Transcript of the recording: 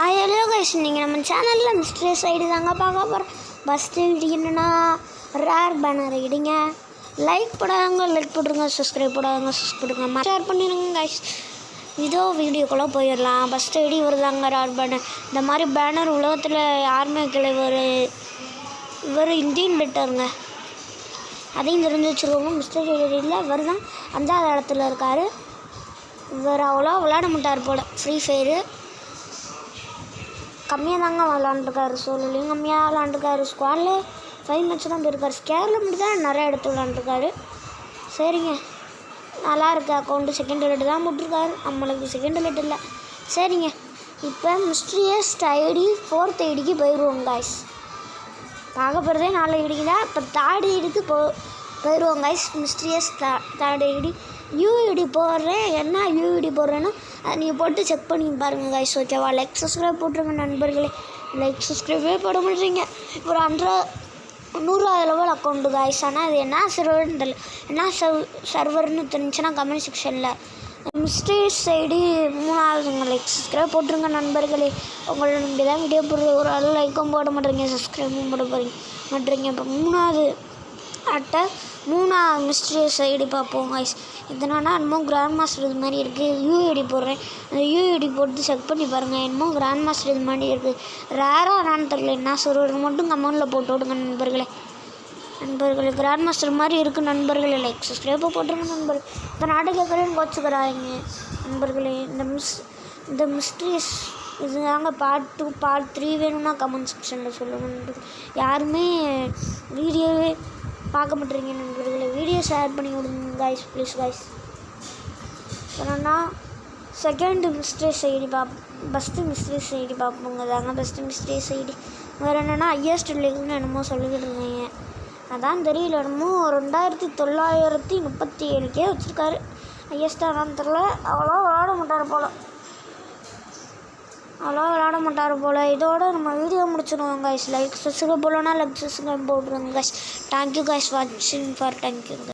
Hello guys, நீங்கள் நம்ம சேனலில் மிஸ்ட்ரியஸ் ஐடி தாங்க பார்க்க போகிறோம். ஃபஸ்ட்டு இடிக்கணுன்னா ரேர் பேனர் இடிங்க. லைக் போடாதவங்க லைக் போட்டுருங்க, சப்ஸ்கிரைப் போடாதவங்க சப்ஸ்கிரைப் பண்ணுங்க, ஷேர் பண்ணிடுங்க கைஸ். இதோ வீடியோக்குள்ளே போயிடலாம். ஃபஸ்ட்டு ஐடி வருதாங்க ரேர் பேனர். இந்த மாதிரி பேனர் உலகத்தில் யாருமே வைக்கல. இவர் இந்தியன் பெட்டருங்க, அதையும் தெரிஞ்சு வச்சுருக்கோங்க. மிஸ்டர் ஐடியில் இவர் தான் 5வது இடத்துல இருக்கார். இவர் அவ்வளோ விளையாட மாட்டார் போல். ஃப்ரீ ஃபயரு கம்மியாக தாங்க விளாண்டுருக்காரு. சோலோலையும் கம்மியாக விளாண்டுருக்காரு. ஸ்குவாடில் 5 மேட்ச் தான் போயிருக்காரு. ஸ்கேரில் மட்டும் தான் நிறைய எடுத்து விளாண்டுருக்காரு. சரிங்க, நல்லா இருக்குது. அக்கௌண்ட்டு செகண்ட் ரேட்டு தான் போட்டிருக்காரு. நம்மளுக்கு செகண்ட் ரேட் இல்லை. சரிங்க, இப்போ மிஸ்ட்ரியஸ் ஐடி 4th ஐடிக்கு போயிடுவோம் காய்ஸ். பார்க்க போகிறதே 4 ஐடிக்கு தான். இப்போ 3rd ஐடிக்கு போயிடுவோம் guys. Mysterious 3rd ID UID போடுறேன். என்ன யூஐடி போடுறேன்னா அதை நீங்கள் போட்டு செக் பண்ணி பாருங்கள் காய்ஸ். ஓகேவா? லைக் சப்ஸ்கிரைப் போட்டுருங்க நண்பர்களே. லைக் சப்ஸ்கிரைபே போட முடியுங்க. ஒரு 100வது லெவல் அக்கௌண்ட்டு காய்ஸ். ஆனால் அது என்ன சர்வர்னு தெரியல. என்ன சர்வர்னு தெரிஞ்சுன்னா கமெண்ட் செக்ஷனில். மிஸ்ட்ரியஸ் ஐடி 3வது. லைக் சப்ஸ்கிரைப் போட்டுருங்க நண்பர்களே. உங்களை நம்பி தான் வீடியோ போடுறது. ஒரு ஆள் லைக்கும் போட மாட்டேறீங்க, சப்ஸ்கிரைபும் போட மாட்டேறீங்க. இப்போ 3வது மிஸ்ட்ரியஸ் ஐடி பார்ப்போம் கைஸ். இதனால என்னமோ கிராண்ட் மாஸ்டர் இது மாதிரி இருக்குது. யூஐடி போடுறேன். அந்த யூஐடி போட்டு செக் பண்ணி பாருங்கள். என்னமோ கிராண்ட் மாஸ்டர் இது மாதிரி இருக்குது. ரேராக என்னான்னு தெரியல. என்ன சொல்கிறது மட்டும் கமெண்டில் போட்டு விடுங்க நண்பர்களே. கிராண்ட் மாஸ்டர் மாதிரி இருக்குது நண்பர்களே. லைக் சப்ஸ்கிரைபாக போட்டுருங்க நண்பர்கள். இப்போ நாட்டு கேட்குறேன்னு கோச்சுக்கிறாங்க நண்பர்களே. இந்த மிஸ்ட்ரியஸ் இது தாங்க பார்ட் 2 பார்ட் 3 வேணும்னா கமெண்ட் செக்ஷனில் சொல்லுங்கள் நண்பர்கள். யாருமே வீடியோவே பார்க்க மாட்டேறீங்க நண்பர்களே. வீடியோ ஷேர் பண்ணி விடுங்க காய்ஸ், ப்ளீஸ் காய்ஸ். என்னன்னா second mysterious ID first mysterious ID பார்ப்போங்க தாங்க. ஃபஸ்ட்டு மிஸ்ட்ரியஸ் ஐடி வேறு என்னென்னா ஹையஸ்ட் லீக்னு என்னமோ சொல்லிக்கிட்டு இருந்தீங்க. அதான் தெரியல. என்னமோ 2937 வச்சுருக்காரு. ஹையஸ்ட்டாக தெரில. அவ்வளோ விளாட மாட்டார் போல். இதோட நம்ம வீடியோ முடிச்சிடுவோம் கைஸ். லைக் சப்ஸ்கிரைப் போடலன்னா லைக் சப்ஸ்கிரைப் போட்டுருங்க கைஸ். தேங்க்யூ கைஸ் வாட்சிங் ஃபார் தேங்க்யூ.